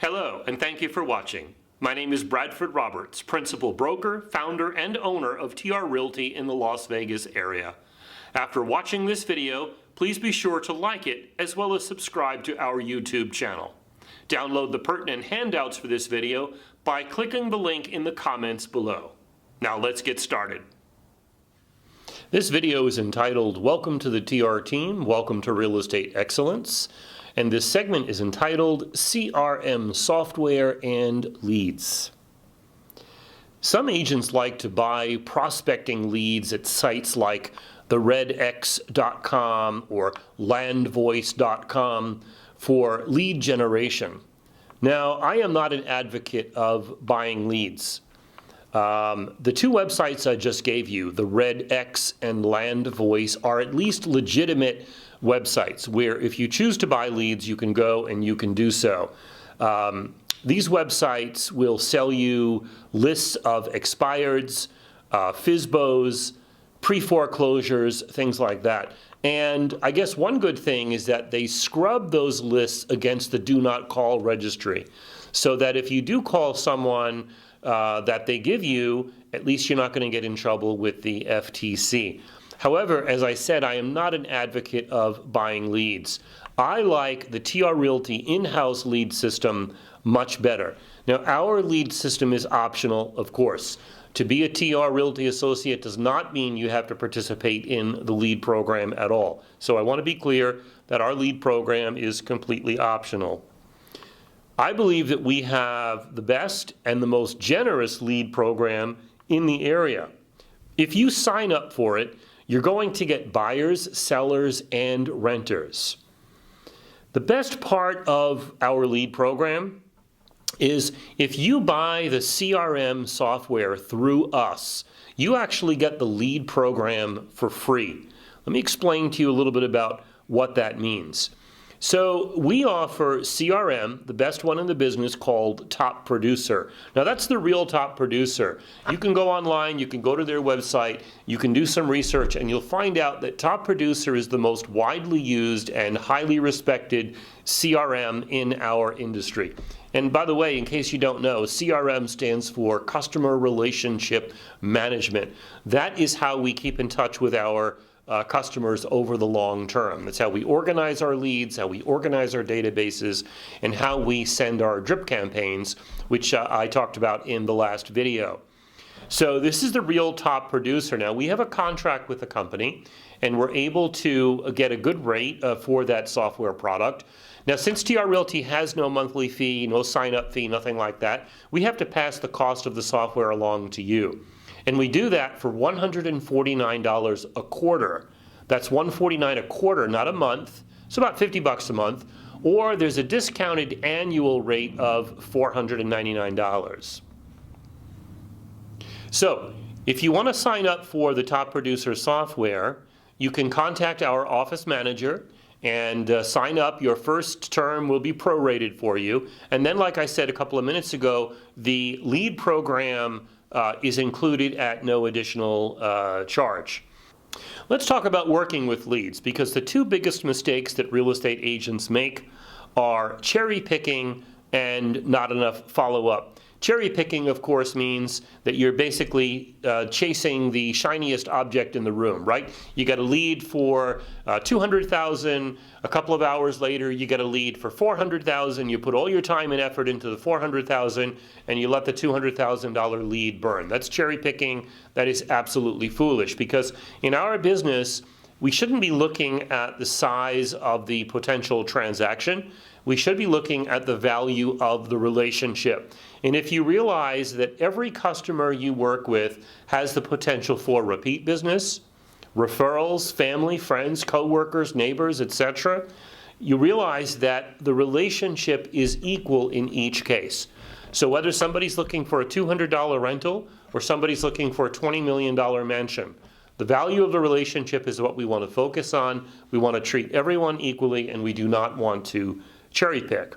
Hello, and thank you for watching. My name is Bradford Roberts, Principal Broker, Founder, and Owner of TR Realty in the Las Vegas area. After watching this video, please be sure to like it as well as subscribe to our YouTube channel. Download the pertinent handouts for this video by clicking the link in the comments below. Now let's get started. This video is entitled Welcome to the TR Team, Welcome to Real Estate Excellence. And this segment is entitled CRM Software and Leads. Some agents like to buy prospecting leads at sites like theredx.com or landvoice.com for lead generation. Now, I am not an advocate of buying leads. The two websites I just gave you, the RedX and LandVoice, are at least legitimate websites where if you choose to buy leads, you can go and you can do so. These websites will sell you lists of expireds, FSBOs, pre-foreclosures, things like that. And I guess one good thing is that they scrub those lists against the do not call registry, so that if you do call someone that they give you, at least you're not going to get in trouble with the FTC. However, as I said, I am not an advocate of buying leads. I like the TR Realty in-house lead system much better. Now, our lead system is optional, of course. To be a TR Realty associate does not mean you have to participate in the lead program at all. So I want to be clear that our lead program is completely optional. I believe that we have the best and the most generous lead program in the area. If you sign up for it, you're going to get buyers, sellers, and renters. The best part of our lead program is if you buy the CRM software through us, you actually get the lead program for free. Let me explain to you a little bit about what that means. So we offer CRM, the best one in the business, called Top Producer. Now that's the real Top Producer. You can go online, you can go to their website, you can do some research, and you'll find out that Top Producer is the most widely used and highly respected CRM in our industry. And by the way, in case you don't know, CRM stands for Customer Relationship Management. That is how we keep in touch with our customers over the long term. That's how we organize our leads, how we organize our databases, and how we send our drip campaigns, which I talked about in the last video. So this is the real Top Producer. Now, we have a contract with the company, and we're able to get a good rate for that software product. Now, since TR Realty has no monthly fee, no sign-up fee, nothing like that, we have to pass the cost of the software along to you. And we do that for $149 a quarter. That's $149 a quarter, not a month. It's about $50 a month. Or there's a discounted annual rate of $499. So if you want to sign up for the Top Producer software, you can contact our office manager and sign up. Your first term will be prorated for you. And then, like I said a couple of minutes ago, the lead program is included at no additional charge. Let's talk about working with leads, because the two biggest mistakes that real estate agents make are cherry picking and not enough follow-up. Cherry picking, of course, means that you're basically chasing the shiniest object in the room, right? You get a lead for $200,000. A couple of hours later, you get a lead for $400,000. You put all your time and effort into the $400,000, and you let the $200,000 lead burn. That's cherry picking. That is absolutely foolish, because in our business, we shouldn't be looking at the size of the potential transaction. We should be looking at the value of the relationship. And if you realize that every customer you work with has the potential for repeat business, referrals, family, friends, coworkers, neighbors, etc., you realize that the relationship is equal in each case. So whether somebody's looking for a $200 rental or somebody's looking for a $20 million mansion, the value of the relationship is what we want to focus on. We want to treat everyone equally, and we do not want to cherry pick.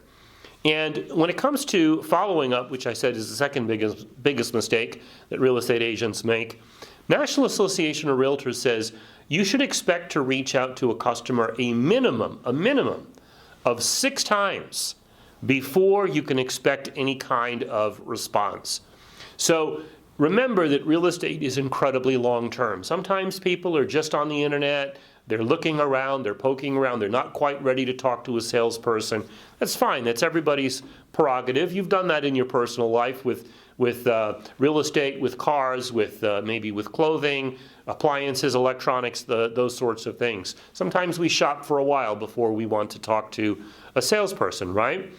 And when it comes to following up, which I said is the second biggest mistake that real estate agents make, National Association of Realtors says you should expect to reach out to a customer a minimum of 6 times before you can expect any kind of response. So remember that real estate is incredibly long-term. Sometimes people are just on the internet, they're looking around, they're poking around, they're not quite ready to talk to a salesperson. That's fine, that's everybody's prerogative. You've done that in your personal life with real estate, with cars, with maybe with clothing, appliances, electronics, those sorts of things. Sometimes we shop for a while before we want to talk to a salesperson, right?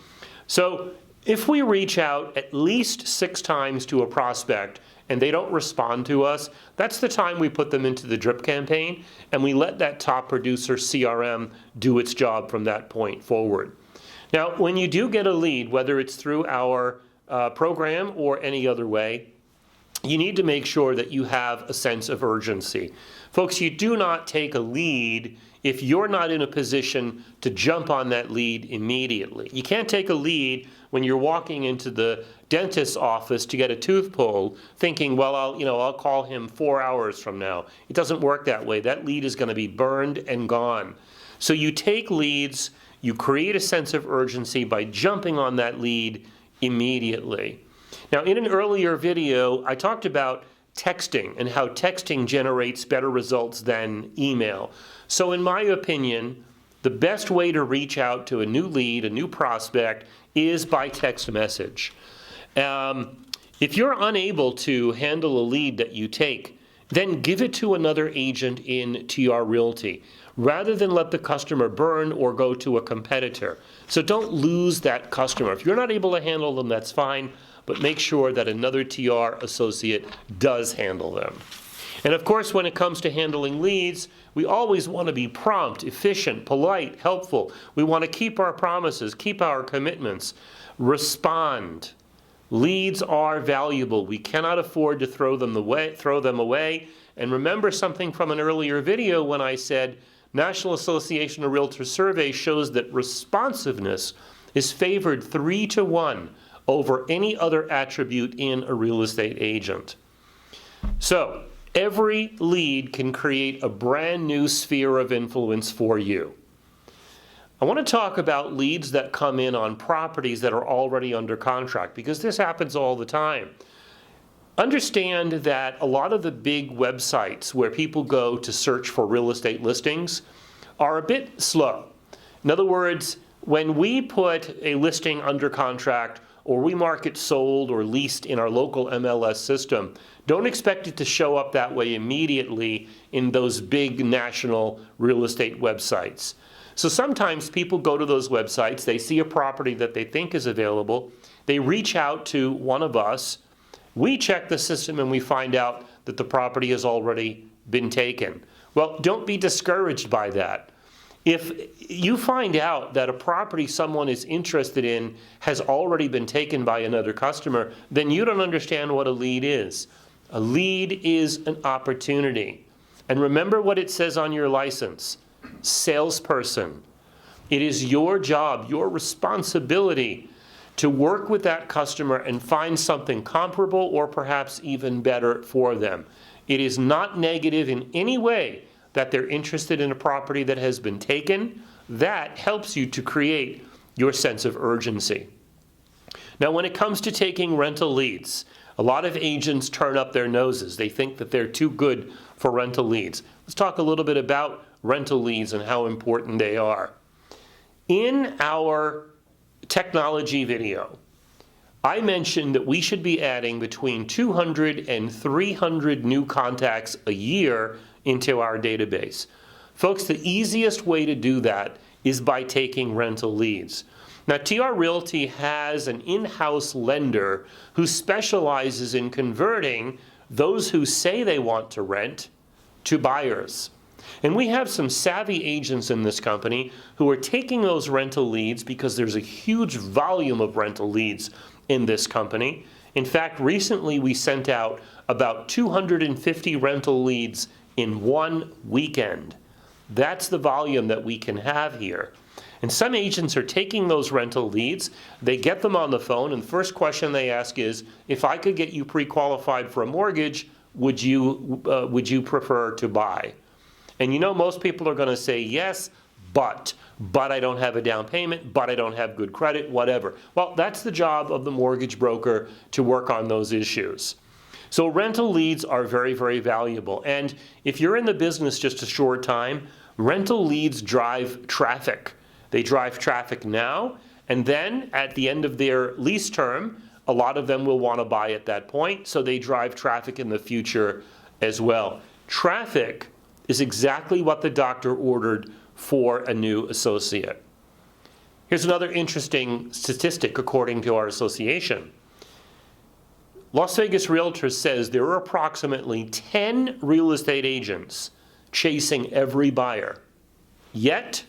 So if we reach out at least 6 times to a prospect and they don't respond to us, that's the time we put them into the drip campaign and we let that top producer CRM do its job from that point forward. Now, when you do get a lead, whether it's through our program or any other way, you need to make sure that you have a sense of urgency. Folks, you do not take a lead if you're not in a position to jump on that lead immediately. You can't take a lead when you're walking into the dentist's office to get a tooth pulled thinking, well, I'll call him 4 hours from now. It doesn't work that way. That lead is going to be burned and gone. So you take leads, you create a sense of urgency by jumping on that lead immediately. Now, in an earlier video, I talked about texting and how texting generates better results than email. So in my opinion, the best way to reach out to a new lead, a new prospect, is by text message. If you're unable to handle a lead that you take, then give it to another agent in TR Realty, rather than let the customer burn or go to a competitor. So don't lose that customer. If you're not able to handle them, that's fine, but make sure that another TR associate does handle them. And of course, when it comes to handling leads, we always want to be prompt, efficient, polite, helpful. We want to keep our promises, keep our commitments, respond. Leads are valuable. We cannot afford to throw them away. And remember something from an earlier video when I said National Association of Realtors survey shows that responsiveness is favored 3-to-1 over any other attribute in a real estate agent. So every lead can create a brand new sphere of influence for you. I want to talk about leads that come in on properties that are already under contract, because this happens all the time. Understand that a lot of the big websites where people go to search for real estate listings are a bit slow. In other words, when we put a listing under contract or we mark it sold or leased in our local MLS system, don't expect it to show up that way immediately in those big national real estate websites. So sometimes people go to those websites, they see a property that they think is available, they reach out to one of us, we check the system and we find out that the property has already been taken. Well, don't be discouraged by that. If you find out that a property someone is interested in has already been taken by another customer, then you don't understand what a lead is. A lead is an opportunity. And remember what it says on your license, salesperson. It is your job, your responsibility to work with that customer and find something comparable or perhaps even better for them. It is not negative in any way that they're interested in a property that has been taken. That helps you to create your sense of urgency. Now, when it comes to taking rental leads, a lot of agents turn up their noses. They think that they're too good for rental leads. Let's talk a little bit about rental leads and how important they are. In our technology video, I mentioned that we should be adding between 200 and 300 new contacts a year into our database. Folks, the easiest way to do that is by taking rental leads. Now, TR Realty has an in-house lender who specializes in converting those who say they want to rent to buyers. And we have some savvy agents in this company who are taking those rental leads because there's a huge volume of rental leads in this company. In fact, recently we sent out about 250 rental leads in one weekend. That's the volume that we can have here. And some agents are taking those rental leads, they get them on the phone, and the first question they ask is, if I could get you pre-qualified for a mortgage, would you prefer to buy? And you know most people are going to say yes, but but I don't have a down payment, but I don't have good credit, whatever. Well, that's the job of the mortgage broker to work on those issues. So rental leads are very, very valuable. And if you're in the business just a short time, rental leads drive traffic. They drive traffic now, and then at the end of their lease term, a lot of them will want to buy at that point, so they drive traffic in the future as well. Traffic is exactly what the doctor ordered for a new associate. Here's another interesting statistic according to our association. Las Vegas Realtors says there are approximately 10 real estate agents chasing every buyer. Yet,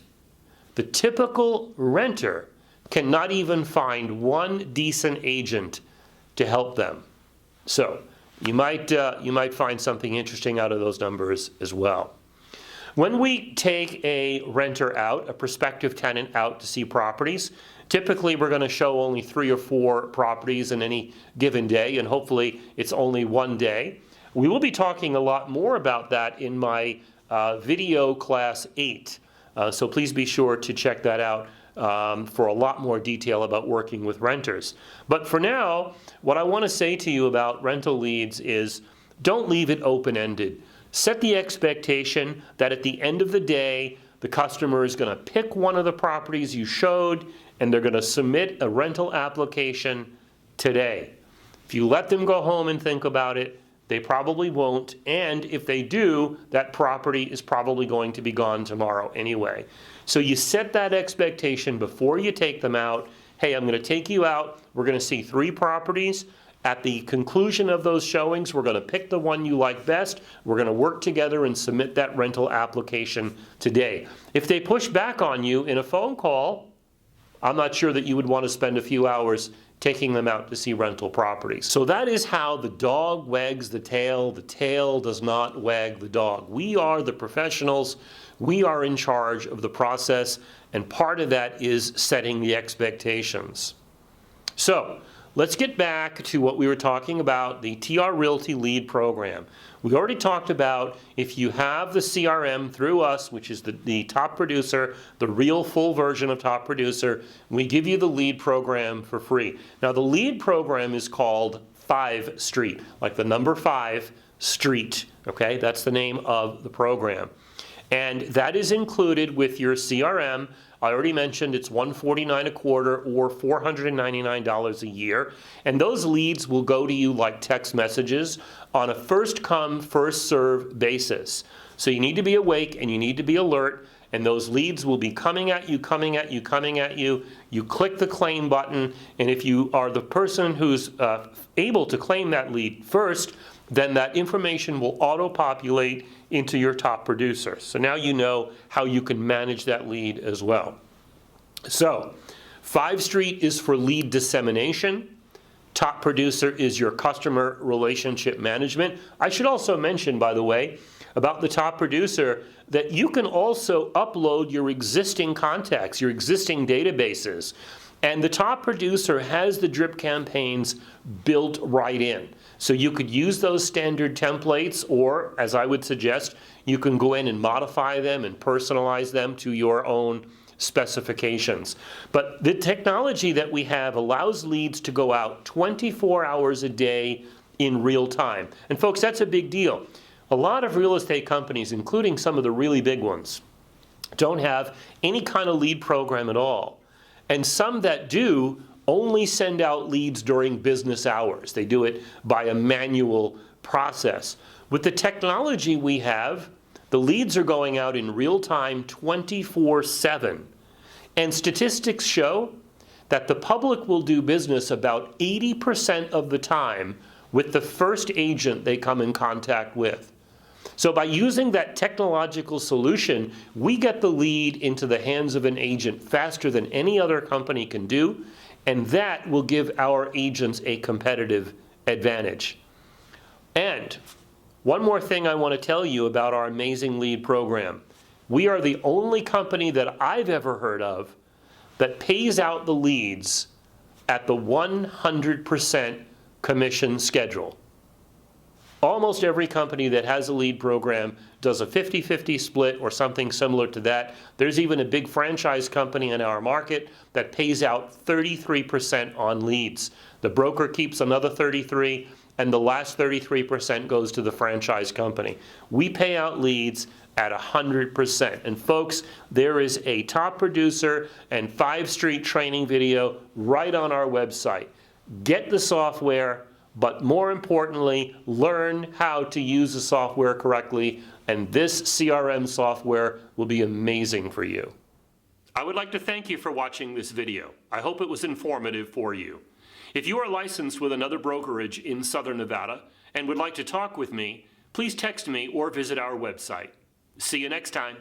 the typical renter cannot even find one decent agent to help them. So, you might find something interesting out of those numbers as well. When we take a renter out, a prospective tenant out to see properties, typically we're going to show only 3 or 4 properties in any given day, and hopefully it's only one day. We will be talking a lot more about that in my video class 8. So please be sure to check that out for a lot more detail about working with renters. But for now, what I want to say to you about rental leads is don't leave it open-ended. Set the expectation that at the end of the day, the customer is going to pick one of the properties you showed and they're going to submit a rental application today. If you let them go home and think about it, they probably won't, and if they do, that property is probably going to be gone tomorrow anyway. So you set that expectation before you take them out. Hey, I'm going to take you out. We're going to see 3 properties. At the conclusion of those showings, we're going to pick the one you like best. We're going to work together and submit that rental application today. If they push back on you in a phone call, I'm not sure that you would want to spend a few hours taking them out to see rental properties. So that is how the dog wags the tail does not wag the dog. We are the professionals. We are in charge of the process, and part of that is setting the expectations. So let's get back to what we were talking about, the TR Realty Lead Program. We already talked about if you have the CRM through us, which is the Top Producer, the real full version of Top Producer, we give you the Lead Program for free. Now the Lead Program is called 5 Street, like the number 5 Street, okay? That's the name of the program. And that is included with your CRM. I already mentioned it's $149 a quarter or $499 a year. And those leads will go to you like text messages on a first come, first serve basis. So you need to be awake and you need to be alert, and those leads will be coming at you, coming at you, coming at you. You click the claim button, and if you are the person who's able to claim that lead first, then that information will auto-populate into your Top Producer. So now you know how you can manage that lead as well. So 5 Street is for lead dissemination. Top Producer is your customer relationship management. I should also mention, by the way, about the Top Producer that you can also upload your existing contacts, your existing databases. And the Top Producer has the drip campaigns built right in. So you could use those standard templates, or, as I would suggest, you can go in and modify them and personalize them to your own specifications. But the technology that we have allows leads to go out 24 hours a day in real time. And folks, that's a big deal. A lot of real estate companies, including some of the really big ones, don't have any kind of lead program at all. And some that do only send out leads during business hours. They do it by a manual process. With the technology we have, the leads are going out in real time 24/7. And statistics show that the public will do business about 80% of the time with the first agent they come in contact with. So by using that technological solution, we get the lead into the hands of an agent faster than any other company can do, and that will give our agents a competitive advantage. And one more thing I want to tell you about our amazing lead program. We are the only company that I've ever heard of that pays out the leads at the 100% commission schedule. Almost every company that has a lead program does a 50-50 split or something similar to that. There's even a big franchise company in our market that pays out 33% on leads. The broker keeps another 33%, and the last 33% goes to the franchise company. We pay out leads at 100%. And folks, there is a top producer and 5-street training video right on our website. Get the software, but more importantly, learn how to use the software correctly, and this CRM software will be amazing for you. I would like to thank you for watching this video. I hope it was informative for you. If you are licensed with another brokerage in Southern Nevada and would like to talk with me, please text me or visit our website. See you next time.